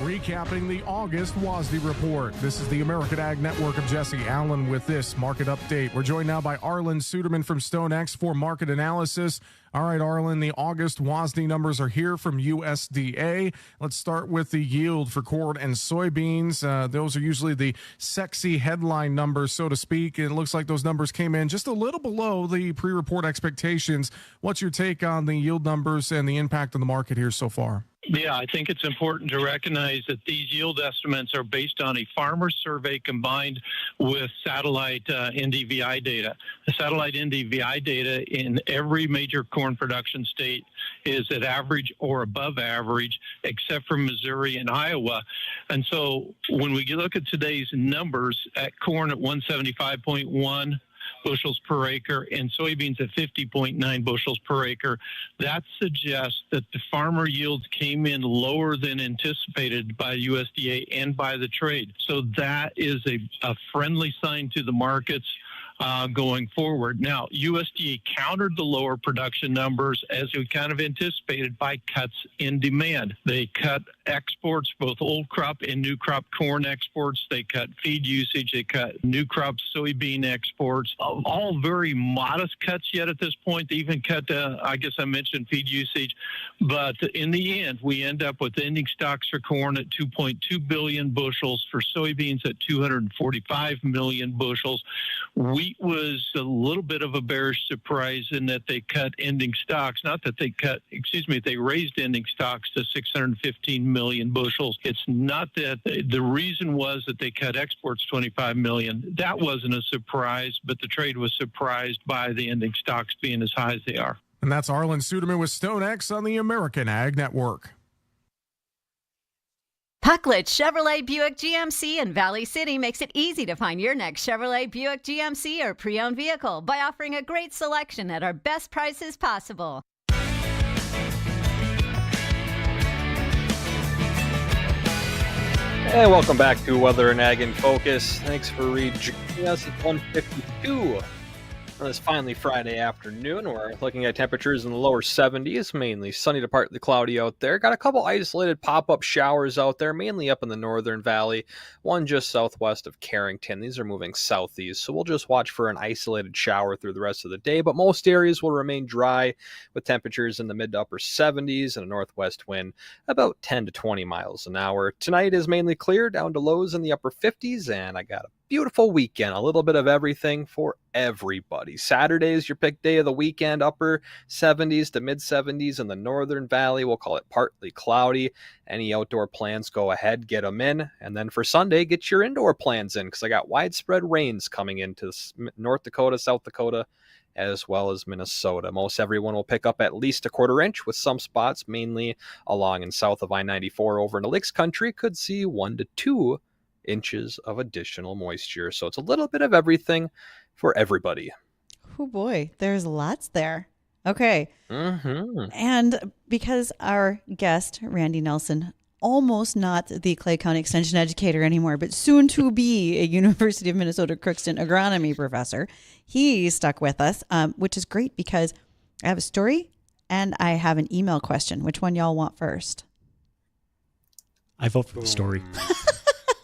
Recapping the August WASDE report. This is the American Ag Network of Jesse Allen with this market update. We're joined now by Arlen Suderman from StoneX for market analysis. All right, Arlen, the August WASDE numbers are here from USDA. Let's start with the yield for corn and soybeans. Those are usually the sexy headline numbers, so to speak. It looks like those numbers came in just a little below the pre-report expectations. What's your take on the yield numbers and the impact on the market here so far? Yeah, I think it's important to recognize that these yield estimates are based on a farmer survey combined with satellite NDVI data. The satellite NDVI data in every major corn production state is at average or above average, except for Missouri and Iowa. And so when we look at today's numbers, at corn at 175.1 bushels per acre and soybeans at 50.9 bushels per acre, that suggests that the farmer yields came in lower than anticipated by USDA and by the trade. So that is a friendly sign to the markets going forward. Now, USDA countered the lower production numbers as we kind of anticipated by cuts in demand. They cut exports, both old crop and new crop corn exports. They cut feed usage. They cut new crop soybean exports. All very modest cuts yet at this point. They even cut, I guess I mentioned feed usage. But in the end, we end up with ending stocks for corn at 2.2 billion bushels, for soybeans at 245 million bushels. Wheat was a little bit of a bearish surprise in that they cut ending stocks. Not that they cut, they raised ending stocks to 615 million bushels. It's not that the reason was that they cut exports 25 million. That wasn't a surprise, but the trade was surprised by the ending stocks being as high as they are. And that's Arlen Suderman with StoneX on the American Ag Network. Pucklet Chevrolet Buick GMC in Valley City makes it easy to find your next Chevrolet Buick GMC or pre-owned vehicle by offering a great selection at our best prices possible. And welcome back to Weather and Ag in Focus. Thanks for rejoining us at 1:52 on this finally Friday afternoon. We're looking at temperatures in the lower 70s, mainly sunny to partly cloudy out there. Got a couple isolated pop-up showers out there, mainly up in the northern valley, one just southwest of Carrington. These are moving southeast, so we'll just watch for an isolated shower through the rest of the day, but most areas will remain dry with temperatures in the mid to upper 70s and a northwest wind about 10 to 20 miles an hour. Tonight is mainly clear, down to lows in the upper 50s, and I got a beautiful weekend, a little bit of everything for everybody. Saturday is your pick day of the weekend, upper 70s to mid 70s in the northern valley. We'll call it partly cloudy. Any outdoor plans, go ahead, get them in. And then for Sunday, get your indoor plans in, because I got widespread rains coming into North Dakota, South Dakota, as well as Minnesota. Most everyone will pick up at least a quarter inch, with some spots mainly along and south of I-94 over in the Lakes country could see 1 to 2 inches of additional moisture. So it's a little bit of everything for everybody. Oh boy, there's lots there. Okay. Mm-hmm. And because our guest, Randy Nelson, almost not the Clay County Extension educator anymore, but soon to be a University of Minnesota Crookston agronomy professor, he stuck with us, which is great because I have a story and I have an email question. Which one y'all want first? I vote for the story.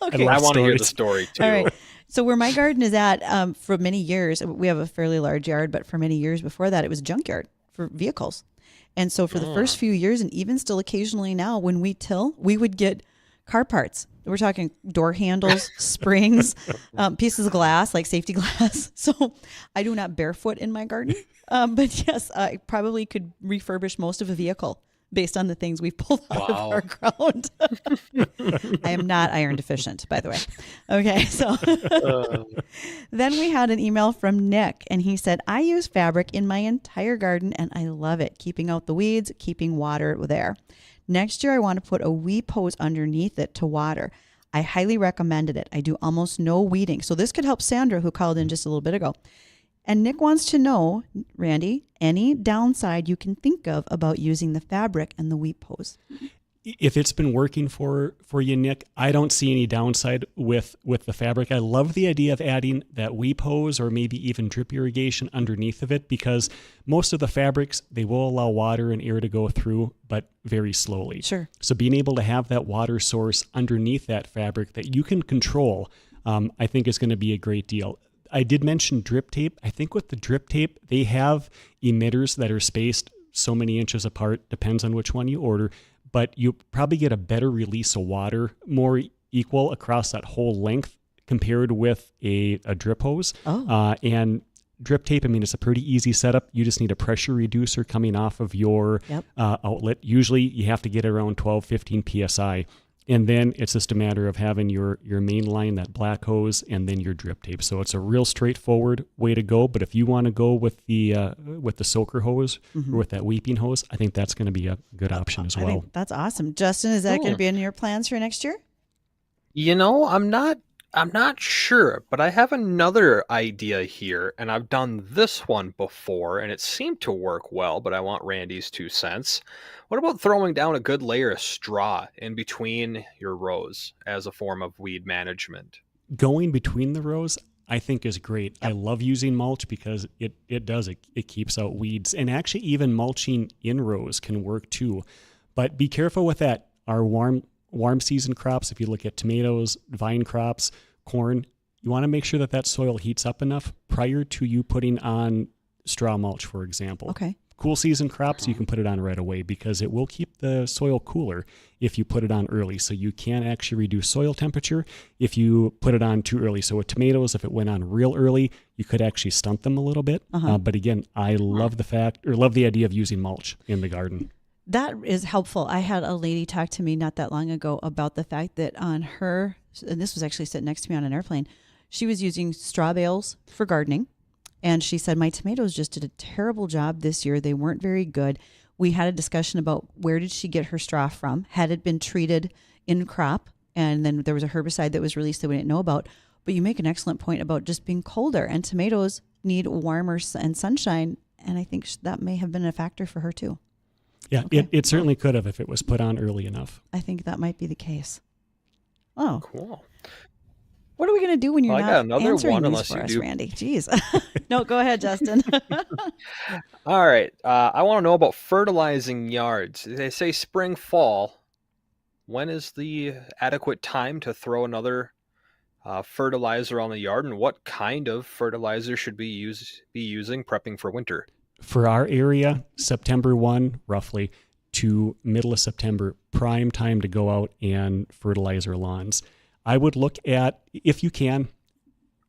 Okay. I want to hear the story too. All right. So where my garden is at, for many years, we have a fairly large yard, but for many years before that, it was a junkyard for vehicles. And so for the first few years, and even still occasionally now, when we till, we would get car parts. We're talking door handles, springs, pieces of glass, like safety glass. So I do not barefoot in my garden. But yes, I probably could refurbish most of a vehicle based on the things we've pulled out of our ground. I am not iron deficient, by the way. Okay, so then we had an email from Nick, and he said, I use fabric in my entire garden, and I love it, keeping out the weeds, keeping water there. Next year, I want to put a weep hose underneath it to water. I highly recommended it. I do almost no weeding. So this could help Sandra, who called in just a little bit ago. And Nick wants to know, Randy, any downside you can think of about using the fabric and the weep hose? If it's been working for you, Nick, I don't see any downside with the fabric. I love the idea of adding that weep hose or maybe even drip irrigation underneath of it, because most of the fabrics, they will allow water and air to go through, but very slowly. Sure. So being able to have that water source underneath that fabric that you can control, I think is going to be a great deal. I did mention drip tape. I think with the drip tape, they have emitters that are spaced so many inches apart, depends on which one you order, but you probably get a better release of water, more equal across that whole length compared with a drip hose. And drip tape, I mean, it's a pretty easy setup. You just need a pressure reducer coming off of your outlet. Usually you have to get around 12, 15 PSI. And then it's just a matter of having your main line, that black hose, and then your drip tape. So it's a real straightforward way to go. But if you want to go with the soaker hose or with that weeping hose, I think that's going to be a good option as well. I think that's awesome. Justin, is that going to be in your plans for next year? You know, I'm not sure, but I have another idea here, and I've done this one before, and it seemed to work well, but I want Randy's 2 cents. What about throwing down a good layer of straw in between your rows as a form of weed management? Going between the rows, I think, is great. I love using mulch because it keeps out weeds, and actually even mulching in rows can work too. But be careful with that. Our warm season crops, if you look at tomatoes, vine crops, corn, you want to make sure that soil heats up enough prior to you putting on straw mulch, for example. Okay. Cool season crops, you can put it on right away because it will keep the soil cooler if you put it on early. So you can actually reduce soil temperature if you put it on too early. So with tomatoes, if it went on real early, you could actually stunt them a little bit. But again, I love the idea of using mulch in the garden. That is helpful. I had a lady talk to me not that long ago about the fact that on her, and this was actually sitting next to me on an airplane, she was using straw bales for gardening. And she said, my tomatoes just did a terrible job this year. They weren't very good. We had a discussion about where did she get her straw from? Had it been treated in crop? And then there was a herbicide that was released that we didn't know about. But you make an excellent point about just being colder. And tomatoes need warmer and sunshine. And I think that may have been a factor for her too. Yeah, okay. It certainly could have if it was put on early enough. I think that might be the case. Oh, cool. What are we going to do when you're not answering these for us, do. Randy? Jeez. No, go ahead, Justin. All right. I want to know about fertilizing yards. They say spring, fall. When is the adequate time to throw another fertilizer on the yard, and what kind of fertilizer should be using prepping for winter? For our area, September 1, roughly, to middle of September, prime time to go out and fertilize our lawns. I would look at, if you can,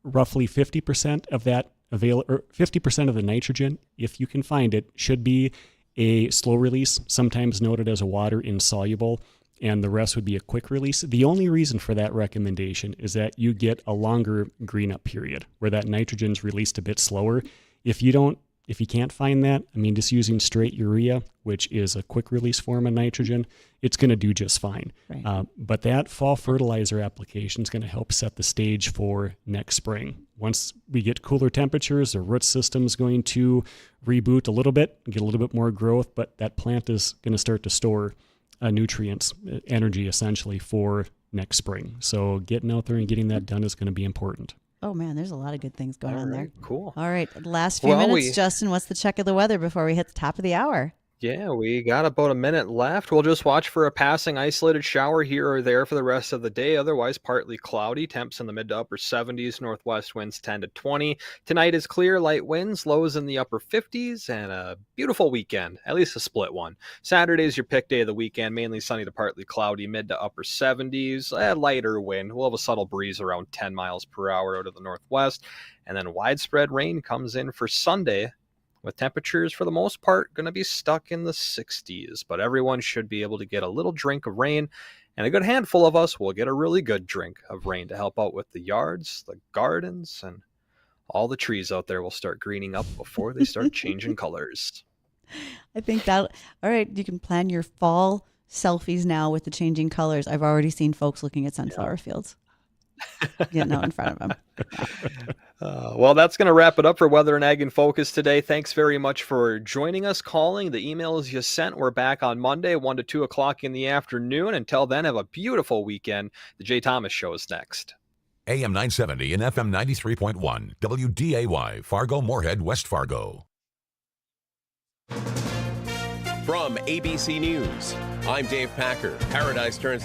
roughly 50% of that 50% of the nitrogen, if you can find it, should be a slow release, sometimes noted as a water insoluble, and the rest would be a quick release. The only reason for that recommendation is that you get a longer green up period where that nitrogen is released a bit slower. If you can't find that, I mean, just using straight urea, which is a quick release form of nitrogen, it's going to do just fine. Right. But that fall fertilizer application is going to help set the stage for next spring. Once we get cooler temperatures, the root system is going to reboot a little bit, get a little bit more growth, but that plant is going to start to store nutrients, energy essentially for next spring. So getting out there and getting that done is going to be important. Oh, man, there's a lot of good things going on there. Cool. All right. Last few minutes, Justin, what's the check of the weather before we hit the top of the hour? Yeah, we got about a minute left. We'll just watch for a passing isolated shower here or there for the rest of the day. Otherwise, partly cloudy. Temps in the mid to upper 70s. Northwest winds 10 to 20. Tonight is clear, light winds, lows in the upper 50s, and a beautiful weekend, at least a split one. Saturday's your pick day of the weekend, mainly sunny to partly cloudy, mid to upper 70s. Lighter wind. We'll have a subtle breeze around 10 miles per hour out of the northwest. And then widespread rain comes in for Sunday, with temperatures for the most part going to be stuck in the 60s, but everyone should be able to get a little drink of rain, and a good handful of us will get a really good drink of rain to help out with the yards, the gardens, and all the trees out there will start greening up before they start changing colors. I think that, all right, you can plan your fall selfies now with the changing colors. I've already seen folks looking at sunflower fields. Getting out in front of them. Well, that's going to wrap it up for Weather and Ag in Focus today. Thanks very much for joining us, calling. The emails you sent. We're back on Monday, 1 to 2 o'clock in the afternoon. Until then, have a beautiful weekend. The Jay Thomas Show is next. AM 970 and FM 93.1, WDAY, Fargo, Moorhead, West Fargo. From ABC News, I'm Dave Packer. Paradise turns